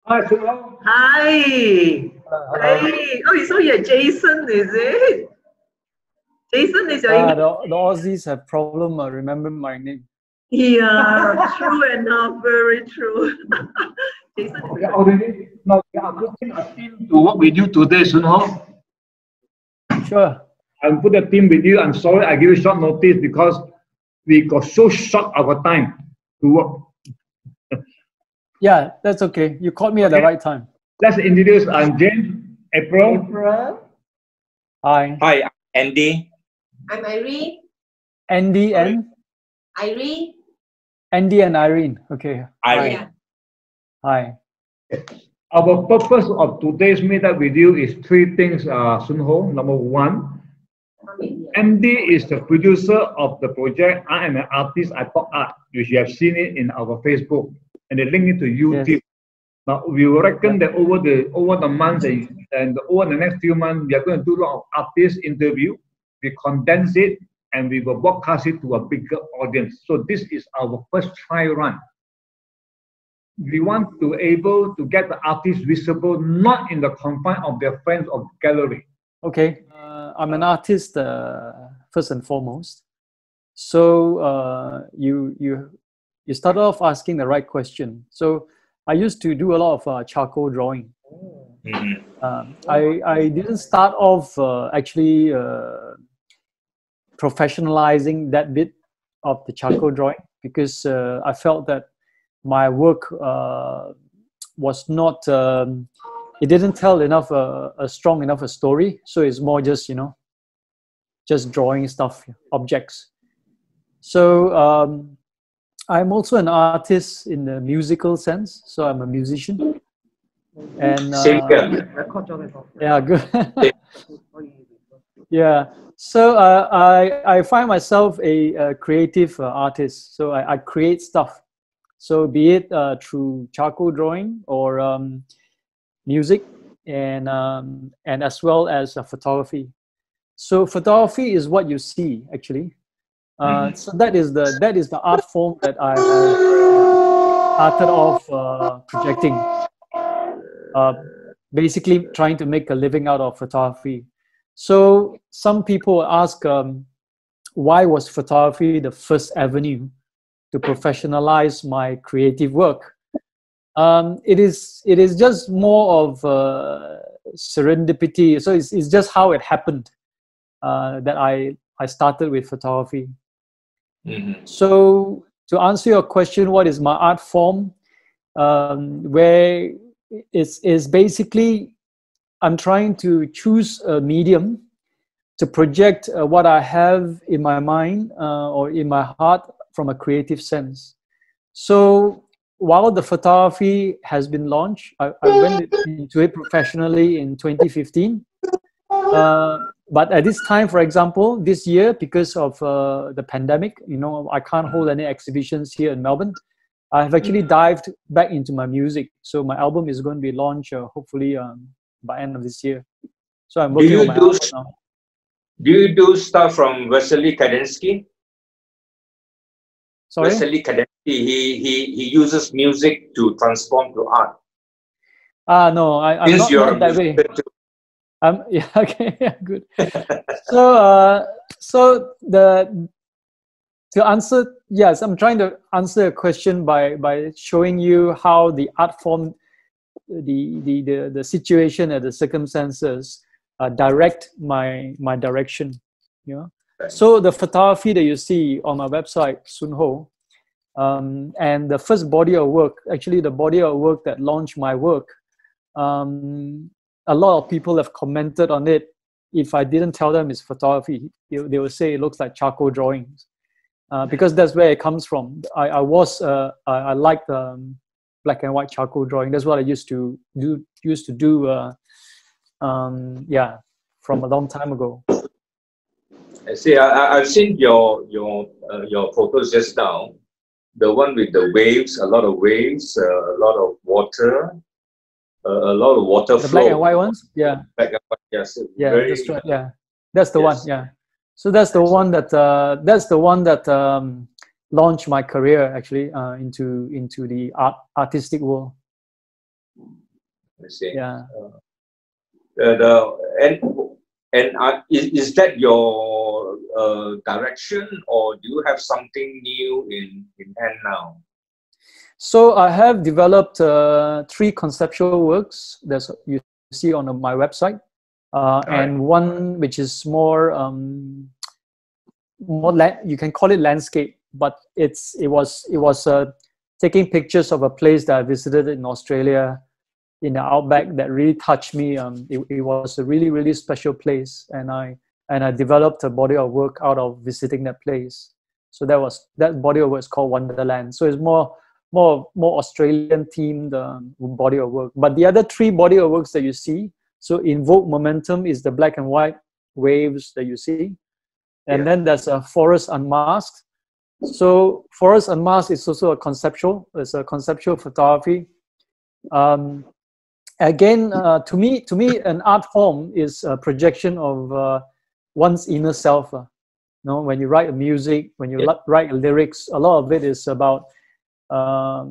Hi, Soon Hoe. Hi. Hello. Hey. Oh, so you're Jason, is it? Jason is your English? The Aussies have problem remembering my name. Yeah, true enough, very true. Jason is Yeah, already. Now we are putting a team to work with you today, Soon Hoe. Sure. I'll put a team with you. I'm sorry I give you short notice because we got so short our time to work. Yeah, that's okay. You caught me at the right time. Let's introduce. I'm James. April. April. Hi. Hi, I'm Andy. I'm Irene. Andy and Irene. Andy and Irene. Okay. Irene. Hi. Our purpose of today's meetup with you is three things, Soon Hoe. Number one, Andy is the producer of the project. I am an artist. I talk art. You should have seen it in our Facebook, and they link it to YouTube. Yes. Now we reckon that over the months and over the next few months, we are going to do a lot of artist interview. We condense it and we will broadcast it to a bigger audience. So this is our first try run. We want to able to get the artists visible, not in the confine of their friends or gallery. Okay. I'm an artist first and foremost. So you started off asking the right question. So I used to do a lot of charcoal drawing. I didn't start off actually professionalizing that bit of the charcoal drawing because I felt that my work was not, it didn't tell enough, a strong enough a story. So it's more just, just drawing stuff, objects. So I'm also an artist in the musical sense. So I'm a musician. And yeah, good. Yeah. So I find myself a creative artist. So I create stuff. So be it through charcoal drawing or music and as well as photography. So photography is what you see actually. So that is the art form that I started off projecting. Basically trying to make a living out of photography. So some people ask, why was photography the first avenue to professionalize my creative work? It is just more of serendipity. So it's just how it happened that I started with photography. So to answer your question, what is my art form? Where it's basically I'm trying to choose a medium to project what I have in my mind or in my heart from a creative sense. So while the photography has been launched, I went into it professionally in 2015. But at this time, for example, this year, because of the pandemic, I can't hold any exhibitions here in Melbourne. I have actually dived back into my music. So my album is going to be launched hopefully by end of this year. So I'm working on my album now. Do you do stuff from Vasily Kandinsky? Sorry? Vasily Kandinsky, he uses music to transform to art. No, I'm not that way. Yeah, okay, yeah, good. So to answer, yes, I'm trying to answer a question by showing you how the art form, the situation and the circumstances direct my direction. So the photography that you see on my website, Soon Hoe, and the first body of work, actually the body of work that launched my work, a lot of people have commented on it. If I didn't tell them it's photography, they will say it looks like charcoal drawings, because that's where it comes from. I like black and white charcoal drawing. That's what I used to do. Yeah, from a long time ago. I see. I've seen your photos just now. The one with the waves, a lot of waves, a lot of water. A lot of water the flow. Black and white ones, yeah. Black and white, yes. Yeah, very, that's right. Yeah, that's the one. Yeah, so that's the one that launched my career actually into the artistic world. I see. Yeah. Is that your direction, or do you have something new in hand now? So I have developed 3 conceptual works that you see on my website, and one which is more you can call it landscape, but it was taking pictures of a place that I visited in Australia, in the outback, that really touched me. It was a really special place, and I developed a body of work out of visiting that place. So that body of work is called Wonderland. So it's more Australian themed body of work. But the other 3 body of works that you see, so Invoke Momentum is the black and white waves that you see, and then there's a Forest Unmasked. So Forest Unmasked is also it's a conceptual photography. Again, to me, an art form is a projection of one's inner self. When you write music, when you write lyrics, a lot of it is about a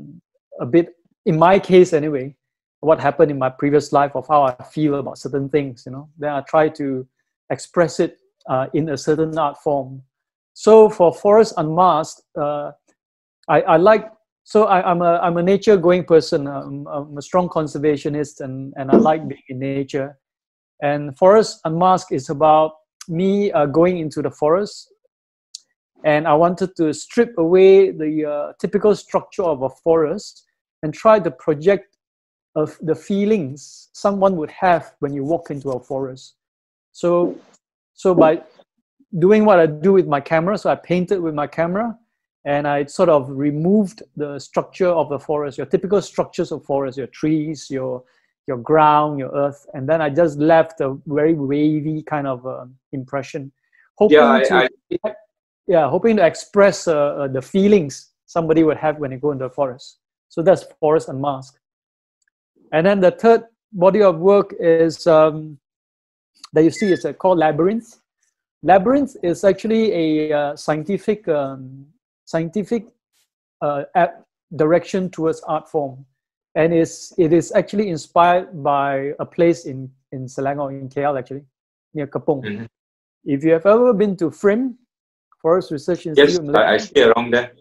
bit, in my case anyway, what happened in my previous life, of how I feel about certain things. Then I try to express it in a certain art form. So for Forest Unmasked, I like. So I'm a nature going person. I'm a strong conservationist, and I like being in nature. And Forest Unmasked is about me going into the forest, and I wanted to strip away the typical structure of a forest and try to project the feelings someone would have when you walk into a forest. So by doing what I do with my camera, so I painted with my camera, and I sort of removed the structure of the forest, your typical structures of forest, your trees, your ground, your earth, and then I just left a very wavy kind of impression, hoping to express the feelings somebody would have when they go into the forest. So that's Forest Unmasked. And then the third body of work is that you see is called Labyrinth. Labyrinth is actually a scientific direction towards art form, and it is actually inspired by a place in Selangor, in KL, actually, near Kapong. Mm-hmm. If you have ever been to FRIM, Forest Research Institute, yes, I see around there.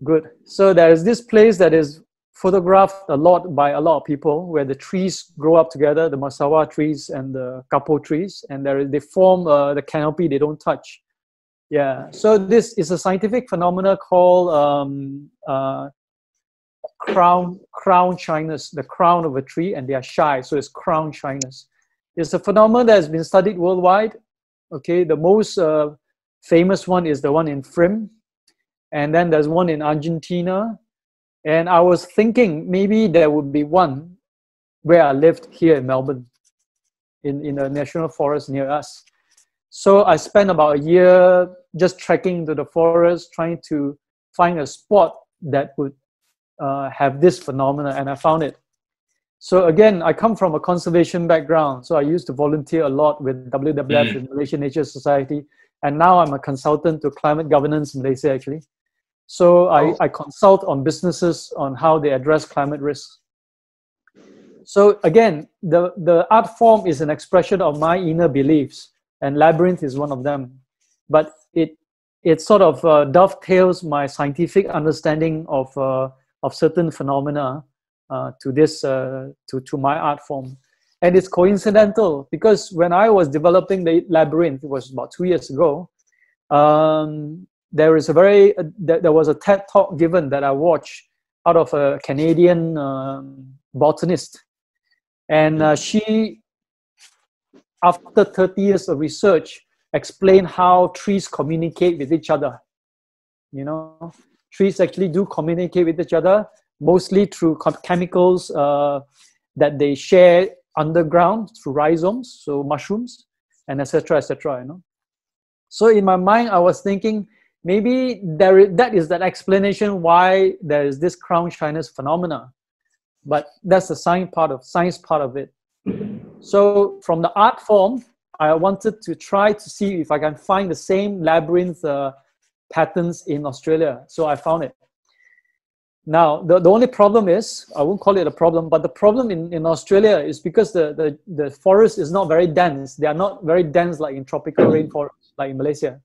Good. So there is this place that is photographed a lot by a lot of people, where the trees grow up together, the masawa trees and the kapo trees, and they form the canopy they don't touch. Yeah. So this is a scientific phenomena called crown shyness, the crown of a tree, and they are shy, so it's crown shyness. It's a phenomenon that has been studied worldwide. Okay, the most famous one is the one in FRIM, and then there's one in Argentina. And I was thinking maybe there would be one where I lived here in Melbourne, in a national forest near us. So I spent about a year just trekking into the forest, trying to find a spot that would have this phenomena, and I found it. So again, I come from a conservation background, so I used to volunteer a lot with WWF, the Malaysian Nature Society, and now I'm a consultant to climate governance in Malaysia, actually. So I consult on businesses on how they address climate risks. So again, the art form is an expression of my inner beliefs, and Labyrinth is one of them. But it sort of dovetails my scientific understanding of certain phenomena to my art form. And it's coincidental, because when I was developing the Labyrinth, it was about 2 years ago, there was a TED talk given that I watched out of a Canadian botanist, and she, after 30 years of research, explained how trees communicate with each other. Trees actually do communicate with each other, mostly through chemicals that they share underground through rhizomes, so mushrooms, and etc. etc. So in my mind, I was thinking, maybe that is that explanation why there is this crown shyness phenomena, but that's the science part of it. So from the art form, I wanted to try to see if I can find the same labyrinth patterns in Australia. So I found it. Now, the only problem is, I won't call it a problem, but the problem in Australia is because the forest is not very dense. They are not very dense like in tropical rainforest, like in Malaysia.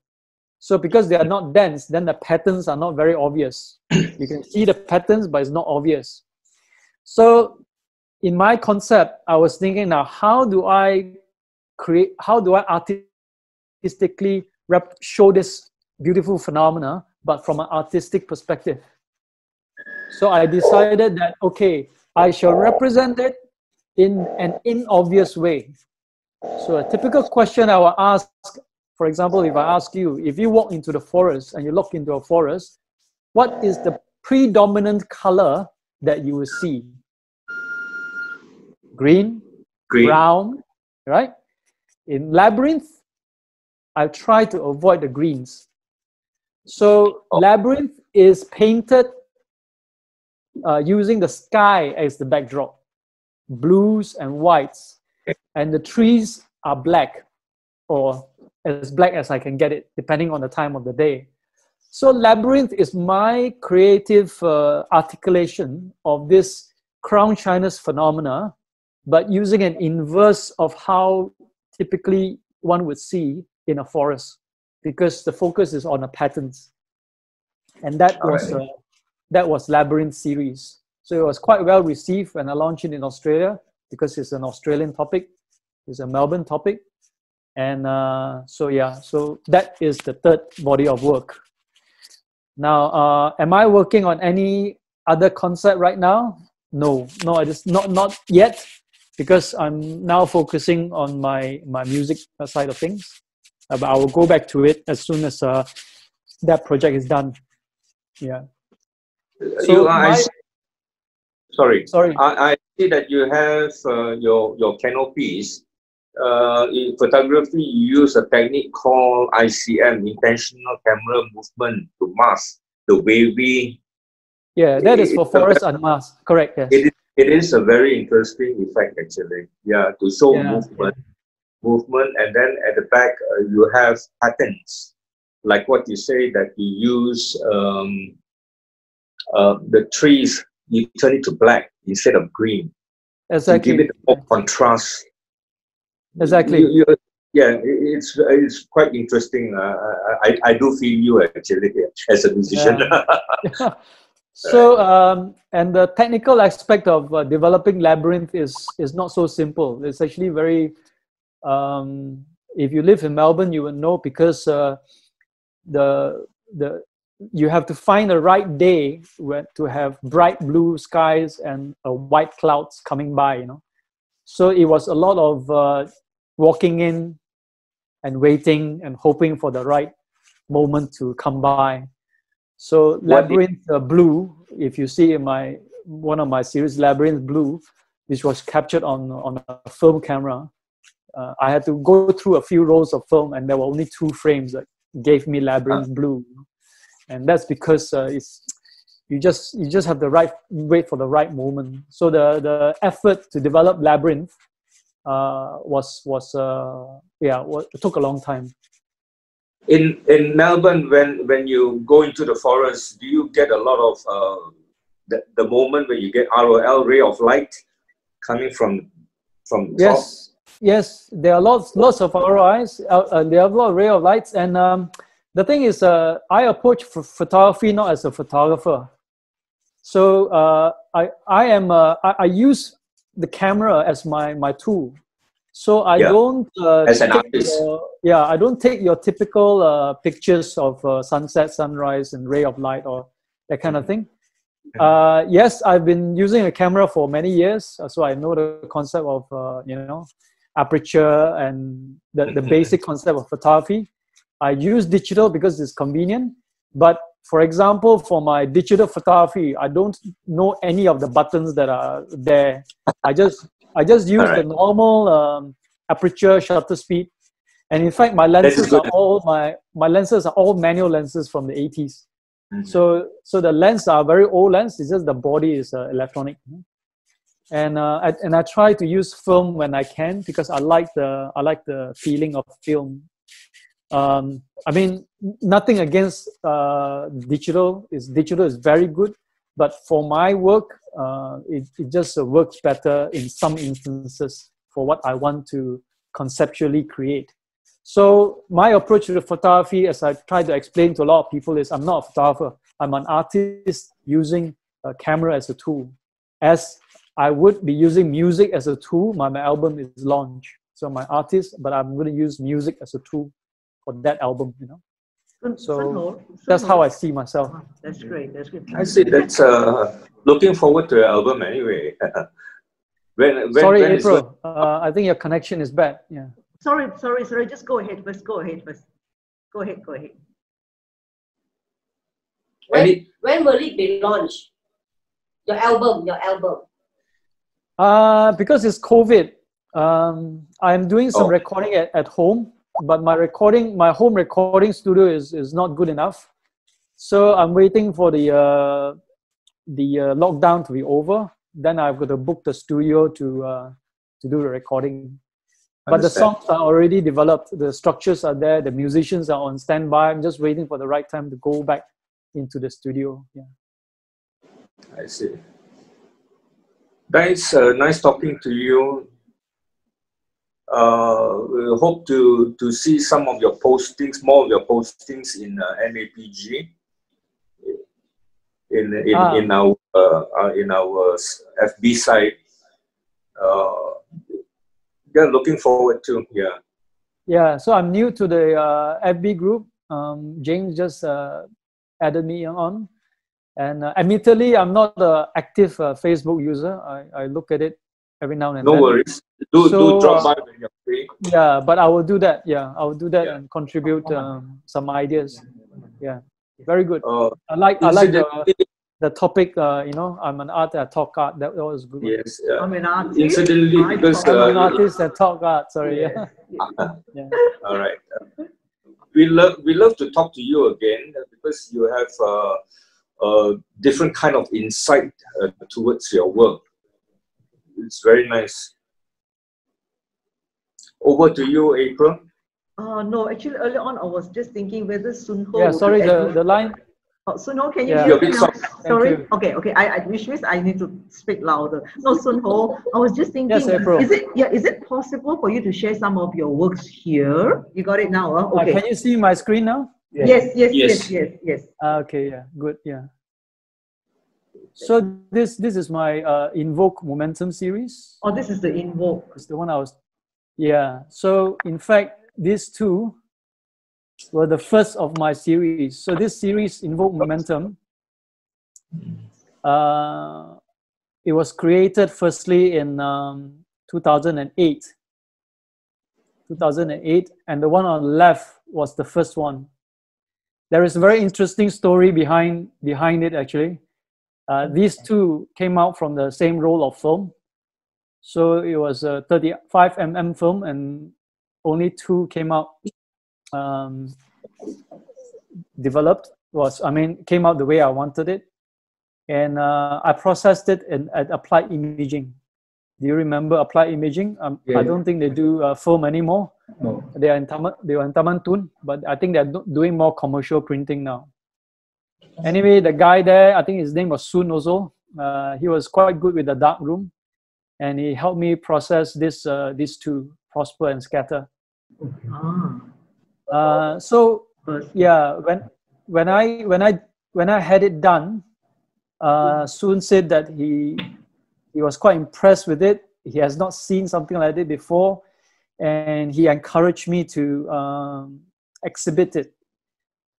So because they are not dense, then the patterns are not very obvious. You can see the patterns, but it's not obvious. So in my concept, I was thinking now, how do I artistically show this beautiful phenomena, but from an artistic perspective? So I decided that, okay, I shall represent it in an inobvious way. So a typical question I will ask, for example, if I ask you, if you walk into the forest and you look into a forest, what is the predominant color that you will see? Green, brown, right? In Labyrinth, I try to avoid the greens. So Labyrinth is painted using the sky as the backdrop, blues and whites, and the trees are black, or as black as I can get it, depending on the time of the day. So Labyrinth is my creative articulation of this crown shyness phenomena, but using an inverse of how typically one would see in a forest, because the focus is on the patterns. And that was Labyrinth series. So it was quite well received when I launched it in Australia, because it's an Australian topic, it's a Melbourne topic. And so that is the third body of work. Now, am I working on any other concept right now? No, I just not yet, because I'm now focusing on my music side of things. But I will go back to it as soon as that project is done. Yeah. So I see that you have your canopies. In photography, you use a technique called ICM, intentional camera movement, to mask the wavy. Yeah, that is for forest unmasked. Correct. Yes. It is a very interesting effect, actually. Yeah, to show movement, and then at the back you have patterns, like what you say, that you use the trees, you turn it to black instead of green. Exactly. To give it more contrast. Exactly. It's quite interesting. I do feel you, actually, as a musician. Yeah. So and the technical aspect of developing Labyrinth is not so simple. It's actually very if you live in Melbourne, you will know, because you have to find the right day to have bright blue skies and white clouds coming by, you know. So it was a lot of walking in and waiting and hoping for the right moment to come by. So Labyrinth Blue, if you see in one of my series, Labyrinth Blue, which was captured on a film camera, I had to go through a few rolls of film, and there were only 2 frames that gave me Labyrinth Blue, and that's because you just have to wait for the right moment. So the effort to develop Labyrinth it took a long time. In Melbourne, when you go into the forest, do you get a lot of the moment when you get ROL, ray of light, coming from top? Yes, there are lots of ROIs. There are a lot of ray of lights, and the thing is, I approach photography not as a photographer. So I use the camera as my tool. So I don't as an artist. I don't take your typical pictures of sunset, sunrise, and ray of light, or that kind of thing. Yes, I've been using a camera for many years, so I know the concept of aperture and the basic concept of photography. I use digital because it's convenient. But for example, for my digital photography, I don't know any of the buttons that are there. I just use the normal aperture, shutter speed, and in fact, my lenses are all manual lenses from the 80s. So the lens are very old lens. It's just the body is electronic, and I try to use film when I can, because I like the feeling of film. I mean, nothing against digital. Digital is very good, But for my work, it just works better in some instances for what I want to conceptually create. So my approach to the photography, as I try to explain to a lot of people, is I'm not a photographer. I'm an artist using a camera as a tool. As I would be using music as a tool, my album is launched. So I'm an artist, but I'm going to use music as a tool for that album, you know. So that's how I see myself. Wow, that's great. That's good. I see. That's looking forward to your album anyway. when Sorry, when April. I think your connection is bad. Yeah. Sorry. Just go ahead first. Go ahead. When will it be launched? Your album. Because it's COVID, I'm doing some recording at home, but my home recording studio is not good enough. So I'm waiting for the lockdown to be over. Then I've got to book the studio to do the recording. But the songs are already developed. The structures are there. The musicians are on standby. I'm just waiting for the right time to go back into the studio. Yeah. I see. Thanks. Nice talking to you. We hope to see some of your postings, more of your postings in MAPG, in our FB site. Yeah, looking forward to. Yeah. Yeah. So I'm new to the FB group. James just added me on, and admittedly, I'm not an active Facebook user. I look at it every now and then. No worries. Do drop by when you're free. Yeah, but I will do that. Yeah, I will do that and contribute some ideas. Yeah, very good. I like the topic. You know, I'm an artist. I talk art. That was good. Yes. I'm an artist. Incidentally, because I'm an artist that talk art. Sorry. Yeah. Yeah. All right. We love to talk to you again because you have a different kind of insight towards your work. It's very nice. Over to you, April. No, actually, earlier on, I was just thinking whether Soon Hoe. Yeah, sorry, the line. Oh, Soon Hoe, can you Yeah. hear me You're a bit now? soft. Sorry. Okay. Which means I need to speak louder. No, Soon Hoe, I was just thinking. Yes, April. Is it possible for you to share some of your works here? You got it now, huh? Okay. Can you see my screen now? Yes. Okay, yeah, good, yeah. So this is my Invoke Momentum series. Oh, this is the Invoke. It's the one I was, yeah. So in fact, these two were the first of my series. So this series, Invoke Momentum, it was created firstly in 2008. 2008, and the one on the left was the first one. There is a very interesting story behind it actually. These two came out from the same roll of film. So it was a 35mm film and only two came out came out the way I wanted it. And I processed it at Applied Imaging. Do you remember Applied Imaging? I don't think they do film anymore. No. They were in Taman Tun, but I think they're doing more commercial printing now. Anyway, the guy there, I think his name was Soon also. He was quite good with the dark room, and he helped me process these two, Prosper and Scatter. So yeah, when I had it done, Soon said that he was quite impressed with it. He has not seen something like it before, and he encouraged me to exhibit it.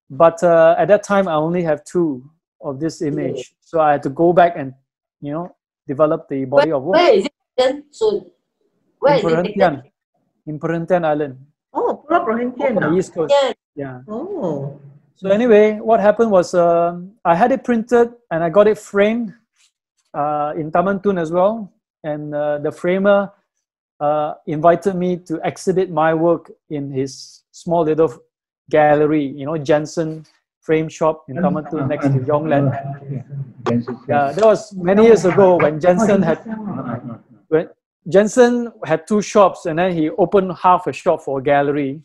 But at that time, I only have two of this image, so I had to go back and develop the body of work. Where is it then? So where is it taken? In Perhentian Island. Oh, Pulau Perhentian. On the East Coast. Yeah. Oh. So anyway, what happened was I had it printed and I got it framed in Taman Tun as well, and the framer invited me to exhibit my work in his small little gallery, Jensen Frame Shop in Taman Tun next to Yongland. Yeah, that was many years ago when Jensen had two shops, and then he opened half a shop for a gallery.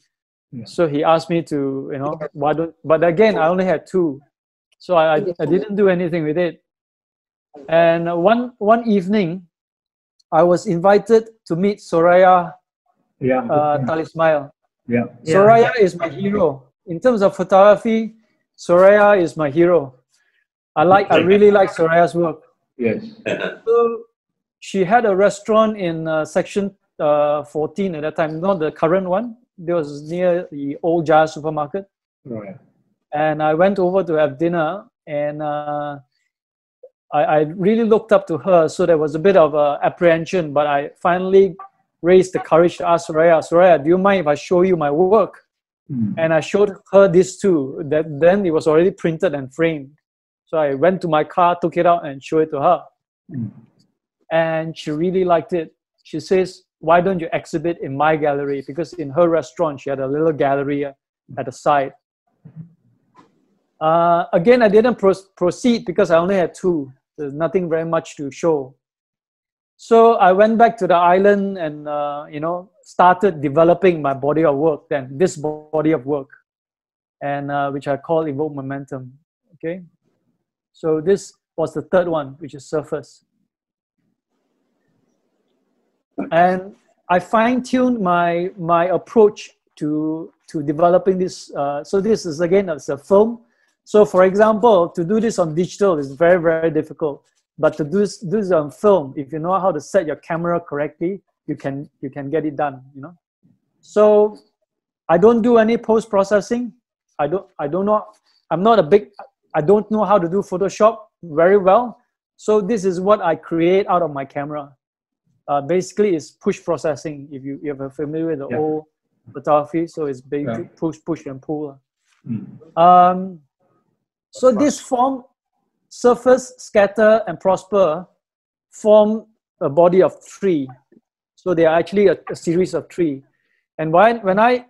So he asked me to, but again, I only had two. So I didn't do anything with it. And one evening, I was invited to meet Soraya Talismail. Yeah. Soraya is my hero. In terms of photography, Soraya is my hero. I really like Soraya's work. Yes. So she had a restaurant in section 14 at that time, not the current one. It was near the old Jaya supermarket. Right. And I went over to have dinner, and I really looked up to her. So there was a bit of apprehension, but I finally raised the courage to ask Soraya, Soraya, do you mind if I show you my work? And I showed her this too. Then it was already printed and framed. So I went to my car, took it out and showed it to her. And she really liked it. She says, why don't you exhibit in my gallery? Because in her restaurant, she had a little gallery at the side. Again, I didn't proceed because I only had 2. There's nothing very much to show. So I went back to the island and, you know, started developing my body of work then, this body of work, and which I call Invoke Momentum, okay? So this was the 3rd one, which is surface. And I fine-tuned my approach to developing this. So this is, again, it's a film. So for example, to do this on digital is very, very difficult. But to do this on film, if you know how to set your camera correctly, you can get it done, you know. So I don't do any post-processing. I don't know how to do Photoshop very well. So this is what I create out of my camera. Basically, it's push processing. If you're familiar with the old photography, so it's basically push and pull. So this form, surface, scatter, and prosper, form a body of 3. So they are actually a series of 3. And when I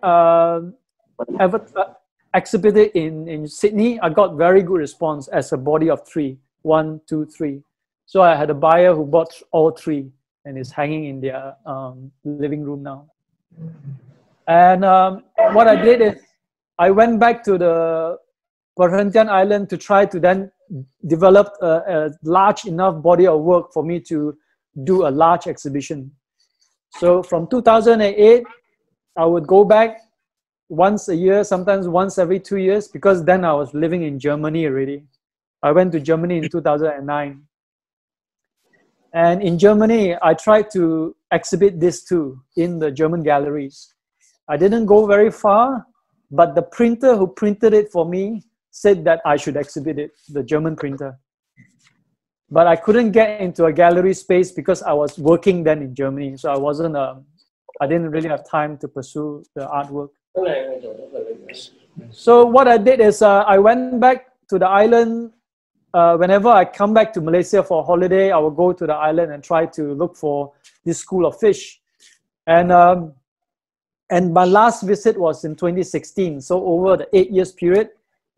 exhibited in Sydney, I got very good response as a body of 3. 1, 2, 3. So I had a buyer who bought all 3 and is hanging in their living room now. And what I did is I went back to the Perhentian Island to try to then develop a large enough body of work for me to do a large exhibition. So from 2008, I would go back once a year, sometimes once every 2 years, because then I was living in Germany already. I went to Germany in 2009. And in Germany, I tried to exhibit this too in the German galleries. I didn't go very far, but the printer who printed it for me said that I should exhibit it, the German printer. But I couldn't get into a gallery space because I was working then in Germany. So I didn't really have time to pursue the artwork. So what I did is I went back to the island. Whenever I come back to Malaysia for a holiday, I will go to the island and try to look for this school of fish. And my last visit was in 2016. So over the 8 years period,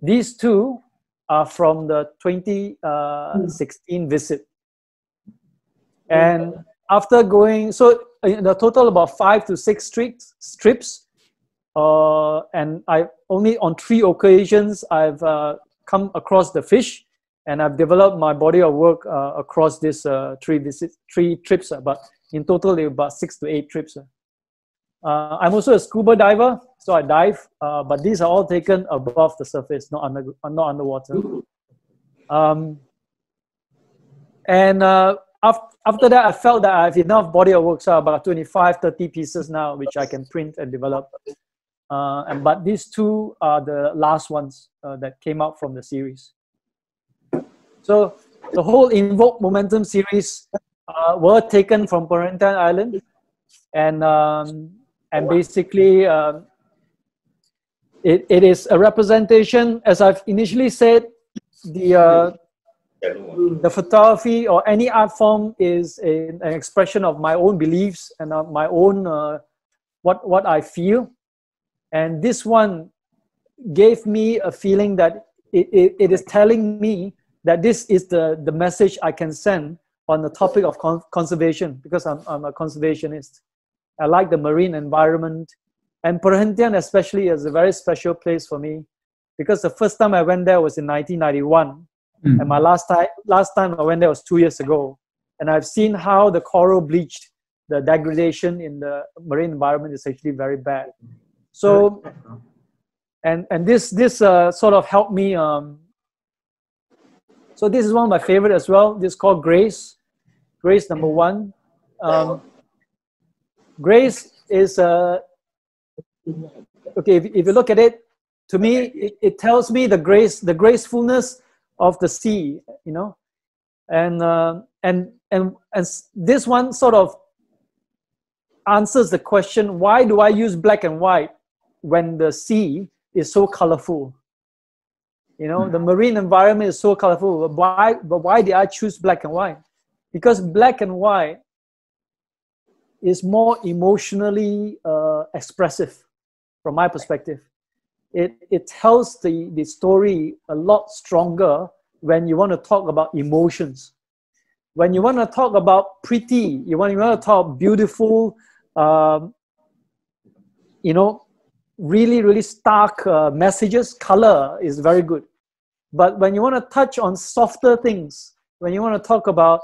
these 2 are from the 2016 visit. And after going, so in the total about 5 to 6 strips, and I only on 3 occasions I've come across the fish, and I've developed my body of work across this 3 trips, but in total there are about 6 to 8 trips. I'm also a scuba diver, so I dive, but these are all taken above the surface, not underwater. After that, I felt that I have enough body of work, so about 25, 30 pieces now, which I can print and develop. But these 2 are the last ones that came out from the series. So the whole Invoke Momentum series were taken from Perhentian Island, and basically it is a representation, as I've initially said, the photography or any art form is an expression of my own beliefs and my own what I feel. And this one gave me a feeling that it is telling me that this is the message I can send on the topic of conservation, because I'm a conservationist. I like the marine environment, and Perhentian especially is a very special place for me, because the first time I went there was in 1991, And my last time I went there was 2 years ago, and I've seen how the coral bleached. The degradation in the marine environment is actually very bad. So, and this sort of helped me. So this is one of my favorite as well. This is called Grace. Grace number 1. Grace is okay. If you look at it, to me, it tells me the gracefulness of the sea, you know, and this one sort of answers the question: why do I use black and white when the sea is so colorful? You know, the marine environment is so colorful. But why did I choose black and white? Because black and white is more emotionally expressive, from my perspective. It tells the story a lot stronger when you want to talk about emotions. When you want to talk about pretty, you want to talk beautiful, you know, really, really stark messages, color is very good. But when you want to touch on softer things, when you want to talk about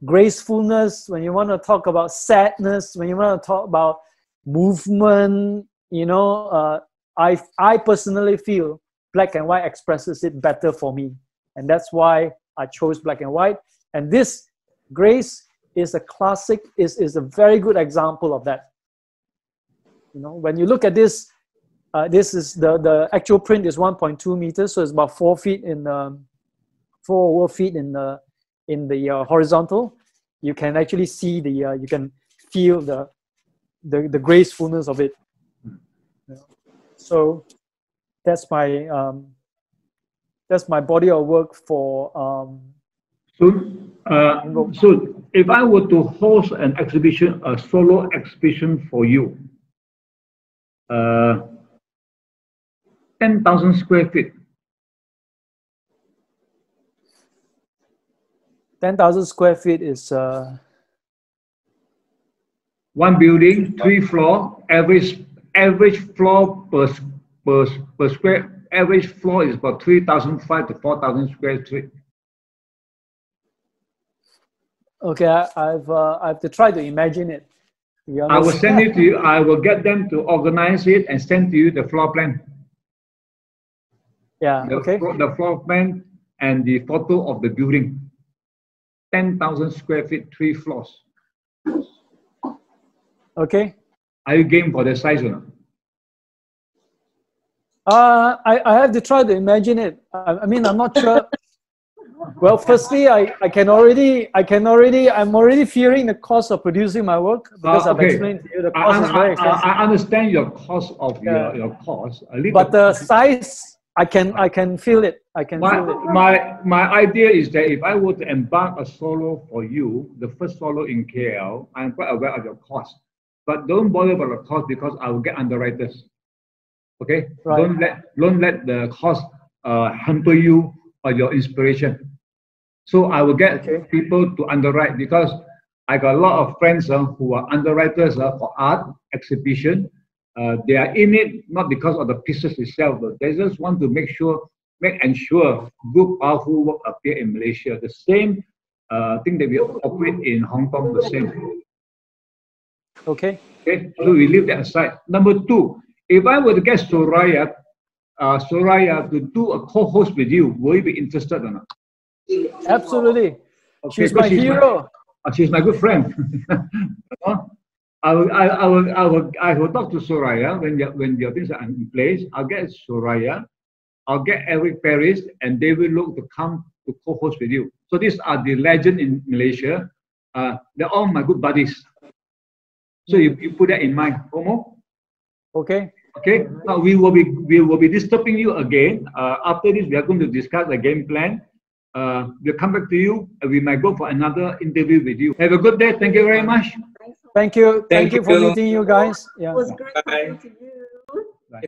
gracefulness, when you want to talk about sadness, when you want to talk about movement, you know, I personally feel black and white expresses it better for me. And that's why I chose black and white. And this Grace is a classic, is a very good example of that. You know, when you look at this, this is the actual print is 1.2 meters, so it's about 4 feet in 4 feet in the horizontal. You can actually see the you can feel the gracefulness of it. You know? So that's my body of work for So if I were to host an exhibition, a solo exhibition for you, 10,000 square feet. 10,000 square feet is one building, 3 floors. Average floor per square. Average floor is about 3,500 to 4,000 square feet. Okay, I have to try to imagine it. I will send it to you. I will get them to organize it and send to you the floor plan. Yeah, okay. The floor plan and the photo of the building. 10,000 square feet, 3 floors. Okay. Are you game for the size or not? I have to try to imagine it. I mean, I'm not sure. Well, firstly, I'm already fearing the cost of producing my work because I've explained to you the cost is very expensive. I understand your cost of your cost. But the size, I can feel it. I can feel it. My idea is that if I were to embark a solo for you, the first solo in KL, I'm quite aware of your cost. But don't bother about the cost because I will get underwriters. Okay? Right. Don't let the cost hamper you or your inspiration. So I will get people to underwrite because I got a lot of friends who are underwriters for art exhibition. They are in it not because of the pieces itself, but they just want to make ensure good, powerful work appear in Malaysia. The same thing that we operate in Hong Kong, the same. Okay. Okay. So we leave that aside. Number 2, if I were to get Soraya to do a co-host with you, will you be interested or not? Absolutely. Okay, she's my hero. She's my good friend. I will talk to Soraya when your things are in place. I'll get Soraya, I'll get Eric Paris, and they will look to come to co-host with you. So these are the legend in Malaysia. They're all my good buddies. So you put that in mind, Homo. Okay. Okay. We will be disturbing you again. After this, we are going to discuss the game plan. We'll come back to you and we might go for another interview with you. Have a good day. Thank you very much. Thank you. Thank you for meeting you guys. Yeah. It was great talking to you. Bye.